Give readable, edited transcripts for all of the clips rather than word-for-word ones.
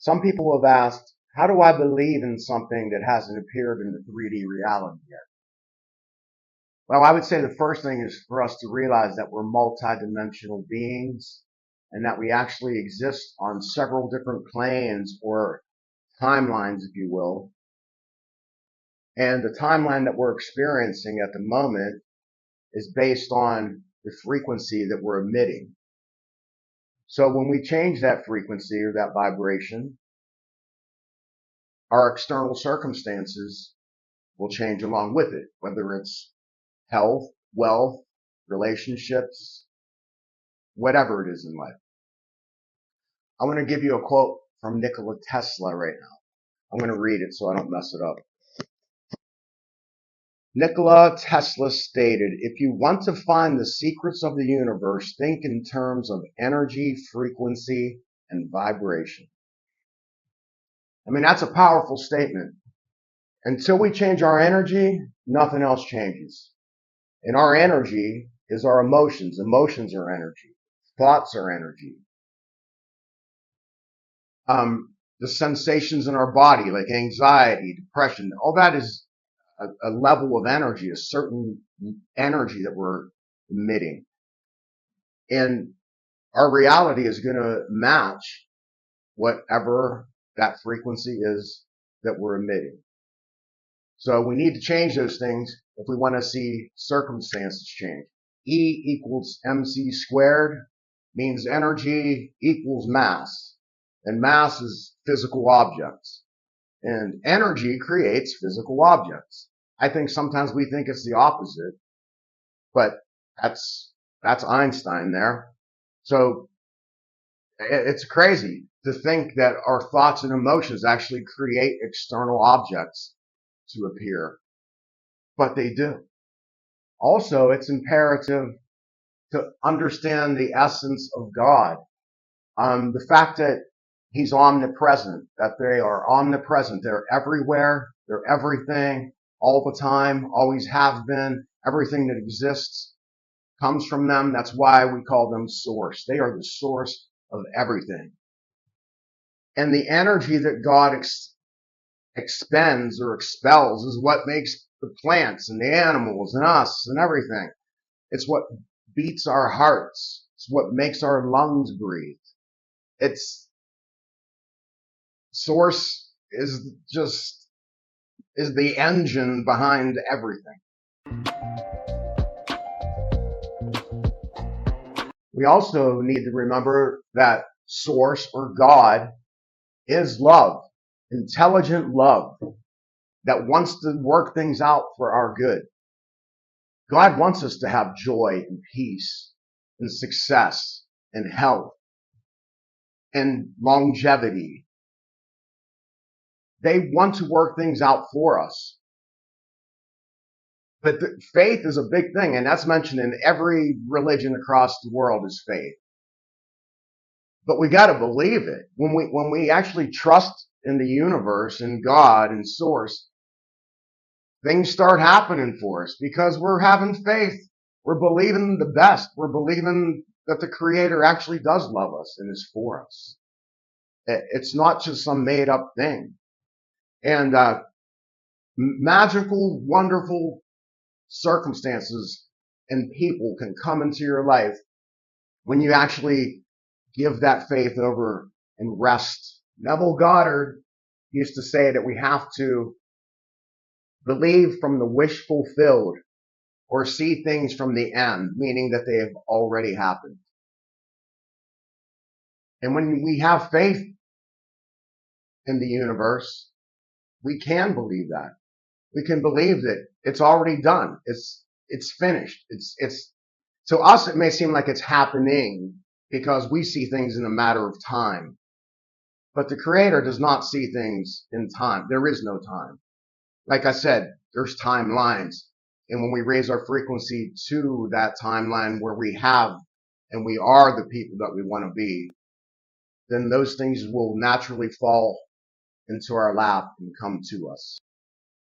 Some people have asked, how do I believe in something that hasn't appeared in the 3D reality yet? Well, I would say the first thing is for us to realize that we're multidimensional beings and that we actually exist on several different planes or timelines, if you will. And the timeline that we're experiencing at the moment is based on the frequency that we're emitting. So when we change that frequency or that vibration, our external circumstances will change along with it, whether it's health, wealth, relationships, whatever it is in life. I want to give you a quote from Nikola Tesla right now. I'm going to read it so I don't mess it up. Nikola Tesla stated, if you want to find the secrets of the universe, think in terms of energy, frequency, and vibration. I mean, that's a powerful statement. Until we change our energy, nothing else changes. And our energy is our emotions. Emotions are energy. Thoughts are energy. The sensations in our body, like anxiety, depression, all that is a level of energy, a certain energy that we're emitting. And our reality is going to match whatever that frequency is that we're emitting. So we need to change those things if we want to see circumstances change. E equals mc squared means energy equals mass. And mass is physical objects. And energy creates physical objects. I think sometimes we think it's the opposite, but that's Einstein there. So it's crazy to think that our thoughts and emotions actually create external objects to appear, but they do. Also, it's imperative to understand the essence of God. The fact that He's omnipresent, that they are omnipresent. They're everywhere. They're everything, all the time, always have been. Everything that exists comes from them. That's why we call them source. They are the source of everything. And the energy that God expends or expels is what makes the plants and the animals and us and everything. It's what beats our hearts. It's what makes our lungs breathe. Source is the engine behind everything. We also need to remember that source or God is love, intelligent love that wants to work things out for our good. God wants us to have joy and peace and success and health and longevity. They want to work things out for us. But faith is a big thing, and that's mentioned in every religion across the world is faith. But we got to believe it. When we actually trust in the universe and God and source, things start happening for us because we're having faith. We're believing the best. We're believing that the Creator actually does love us and is for us. It's not just some made up thing. And magical, wonderful circumstances and people can come into your life when you actually give that faith over and rest. Neville Goddard used to say that we have to believe from the wish fulfilled or see things from the end, meaning that they have already happened. And when we have faith in the universe, we can believe that. We can believe that it's already done. It's finished. It's to us, it may seem like it's happening because we see things in a matter of time. But the Creator does not see things in time. There is no time. Like I said, there's timelines. And when we raise our frequency to that timeline where we have and we are the people that we want to be, then those things will naturally fall into our lap and come to us.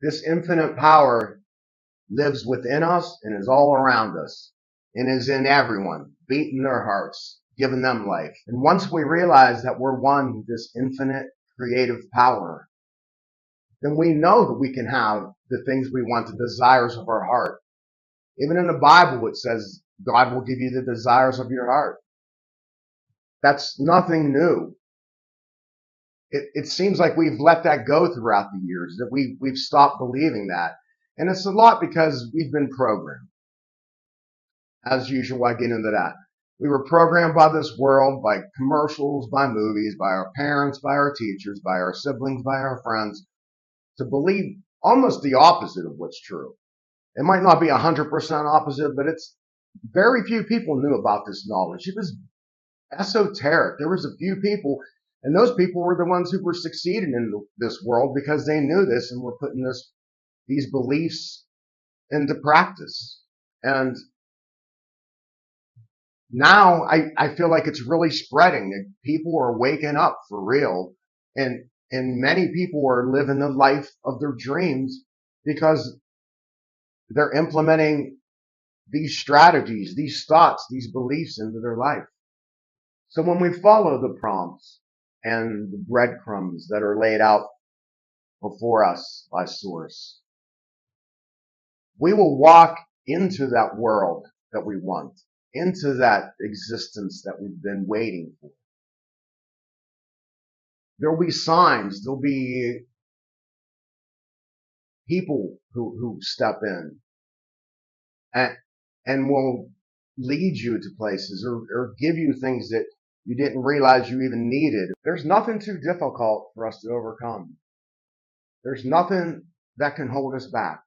This infinite power lives within us and is all around us and is in everyone, beating their hearts, giving them life. And once we realize that we're one with this infinite creative power, then we know that we can have the things we want, the desires of our heart. Even in the Bible, it says God will give you the desires of your heart. That's nothing new. It seems like we've let that go throughout the years, that we've stopped believing that. And it's a lot because we've been programmed. As usual, I get into that. We were programmed by this world, by commercials, by movies, by our parents, by our teachers, by our siblings, by our friends, to believe almost the opposite of what's true. It might not be 100% opposite, but it's very few people knew about this knowledge. It was esoteric. There was a few people, and those people were the ones who were succeeding in this world because they knew this and were putting these beliefs into practice. And now I feel like it's really spreading, and people are waking up for real, and many people are living the life of their dreams because they're implementing these strategies, these thoughts, these beliefs into their life. So when we follow the prompts and the breadcrumbs that are laid out before us by Source, we will walk into that world that we want, into that existence that we've been waiting for. There'll be signs, there'll be people who step in and will lead you to places or give you things that you didn't realize you even needed. There's nothing too difficult for us to overcome. There's nothing that can hold us back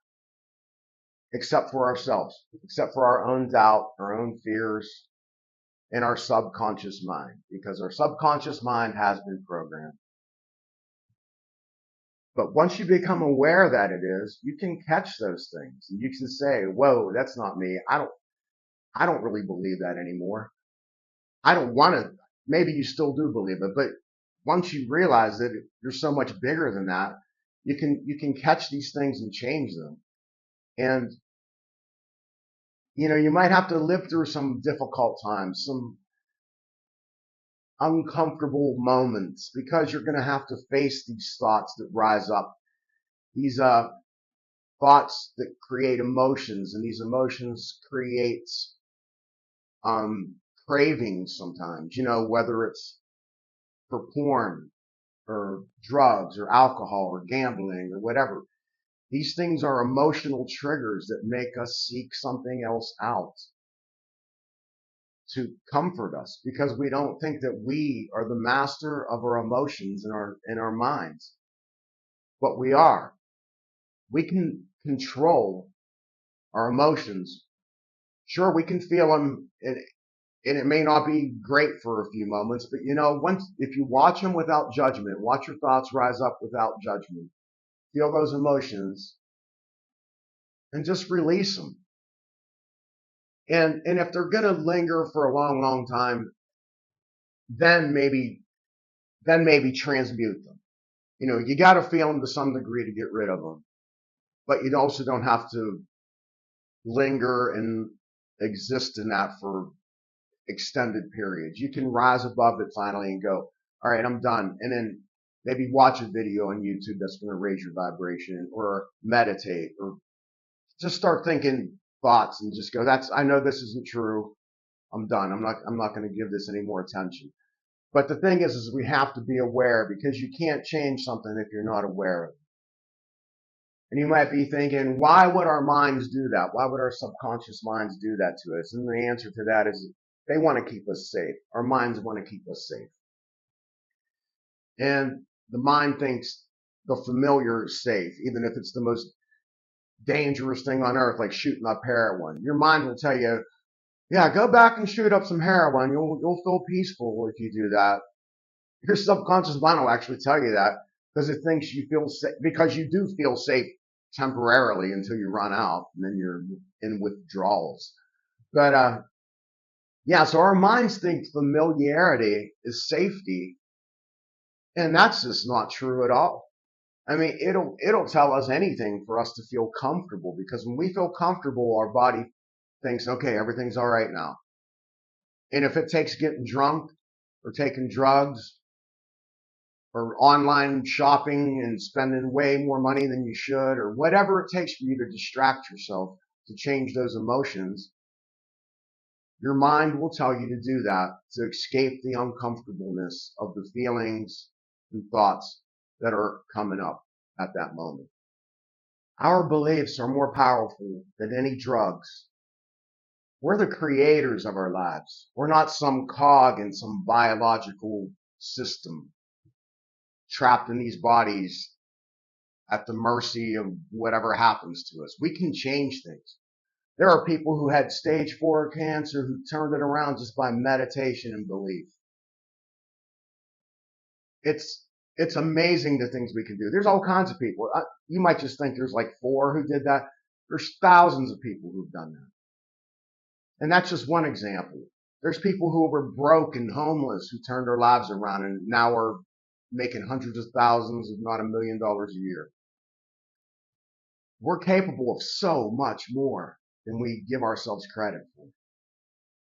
except for ourselves, except for our own doubt, our own fears, and our subconscious mind, because our subconscious mind has been programmed. But once you become aware that it is, you can catch those things and you can say, whoa, that's not me. I don't really believe that anymore. I don't want to. Maybe you still do believe it, but once you realize that you're so much bigger than that, you can catch these things and change them. And you might have to live through some difficult times, some uncomfortable moments, because you're going to have to face these thoughts that rise up, these thoughts that create emotions, and these emotions create cravings sometimes, whether it's for porn or drugs or alcohol or gambling or whatever. These things are emotional triggers that make us seek something else out to comfort us, because we don't think that we are the master of our emotions in our minds. But we are. We can control our emotions. Sure, we can feel them, and it may not be great for a few moments, but if you watch them without judgment, watch your thoughts rise up without judgment, feel those emotions, and just release them. And if they're going to linger for a long, long time, then maybe transmute them. You got to feel them to some degree to get rid of them, but you also don't have to linger and exist in that for extended periods. You can rise above it finally and go, all right, I'm done. And then maybe watch a video on YouTube that's going to raise your vibration, or meditate, or just start thinking thoughts and just go, I know this isn't true. I'm done. I'm not going to give this any more attention. But the thing is we have to be aware, because you can't change something if you're not aware of it. And you might be thinking, why would our minds do that? Why would our subconscious minds do that to us? And the answer to that is they want to keep us safe. Our minds want to keep us safe. And the mind thinks the familiar is safe, even if it's the most dangerous thing on earth, like shooting up heroin. Your mind will tell you, yeah, go back and shoot up some heroin. You'll feel peaceful if you do that. Your subconscious mind will actually tell you that, because it thinks you feel safe, because you do feel safe temporarily until you run out, and then you're in withdrawals. But so our minds think familiarity is safety, and that's just not true at all. I mean, it'll tell us anything for us to feel comfortable, because when we feel comfortable, our body thinks, okay, everything's all right now. And if it takes getting drunk or taking drugs or online shopping and spending way more money than you should, or whatever it takes for you to distract yourself to change those emotions, your mind will tell you to do that to escape the uncomfortableness of the feelings and thoughts that are coming up at that moment. Our beliefs are more powerful than any drugs. We're the creators of our lives. We're not some cog in some biological system trapped in these bodies at the mercy of whatever happens to us. We can change things. There are people who had stage 4 cancer who turned it around just by meditation and belief. It's amazing the things we can do. There's all kinds of people. You might just think there's like 4 who did that. There's thousands of people who've done that. And that's just one example. There's people who were broke and homeless who turned their lives around and now are making hundreds of thousands, if not $1 million a year. We're capable of so much more than we give ourselves credit for.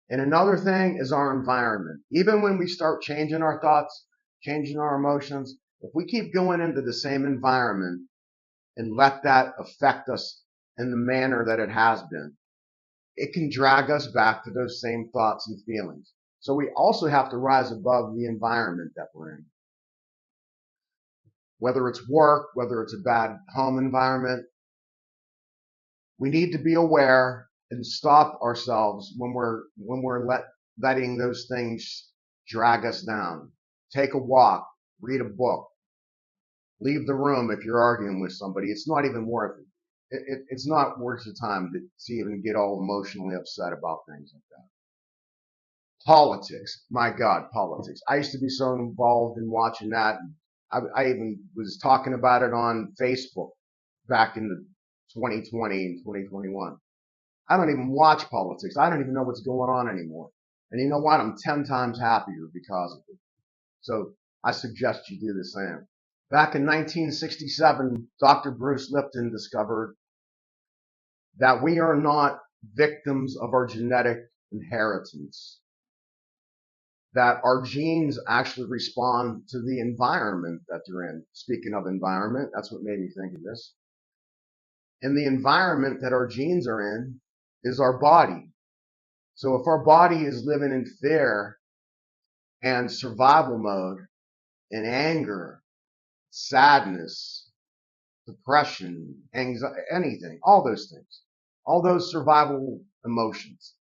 And another thing is our environment. Even when we start changing our thoughts, changing our emotions, if we keep going into the same environment and let that affect us in the manner that it has been, it can drag us back to those same thoughts and feelings. So we also have to rise above the environment that we're in. Whether it's work, whether it's a bad home environment, we need to be aware and stop ourselves when we're letting those things drag us down. Take a walk, read a book, leave the room if you're arguing with somebody. It's not even worth it. It's not worth the time to even get all emotionally upset about things like that. Politics, my God, politics. I used to be so involved in watching that. I even was talking about it on Facebook back in the 2020 and 2021. I don't even watch politics. I don't even know what's going on anymore. And you know what? I'm 10 times happier because of it. So I suggest you do the same. Back in 1967, Dr. Bruce Lipton discovered that we are not victims of our genetic inheritance, that our genes actually respond to the environment that they're in. Speaking of environment, that's what made me think of this. And the environment that our genes are in is our body. So if our body is living in fear and survival mode and anger, sadness, depression, anxiety, anything, all those things, all those survival emotions,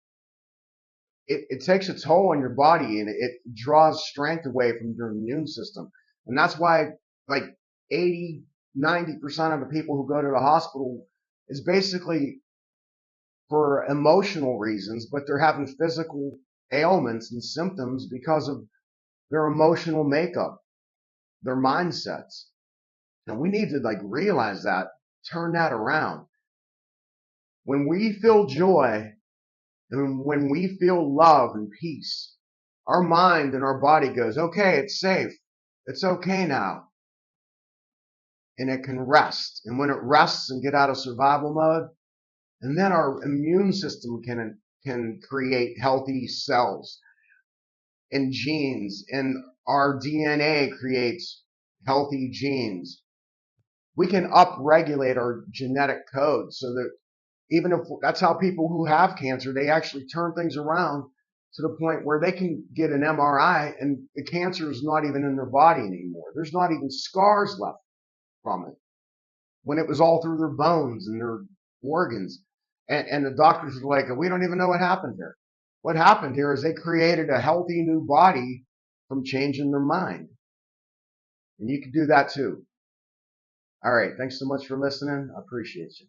it takes a toll on your body and it draws strength away from your immune system. And that's why like 80, 90% of the people who go to the hospital is basically for emotional reasons, but they're having physical ailments and symptoms because of their emotional makeup, their mindsets. And we need to like realize that, turn that around. When we feel joy and when we feel love and peace, our mind and our body goes, okay, it's safe. It's okay now. And it can rest. And when it rests and get out of survival mode, and then our immune system can create healthy cells and genes, and our DNA creates healthy genes. We can upregulate our genetic code so that even if that's how people who have cancer, they actually turn things around to the point where they can get an MRI and the cancer is not even in their body anymore. There's not even scars left from it when it was all through their bones and their organs. And the doctors were like, we don't even know what happened here. What happened here is they created a healthy new body from changing their mind. And you can do that too. All right. Thanks so much for listening. I appreciate you.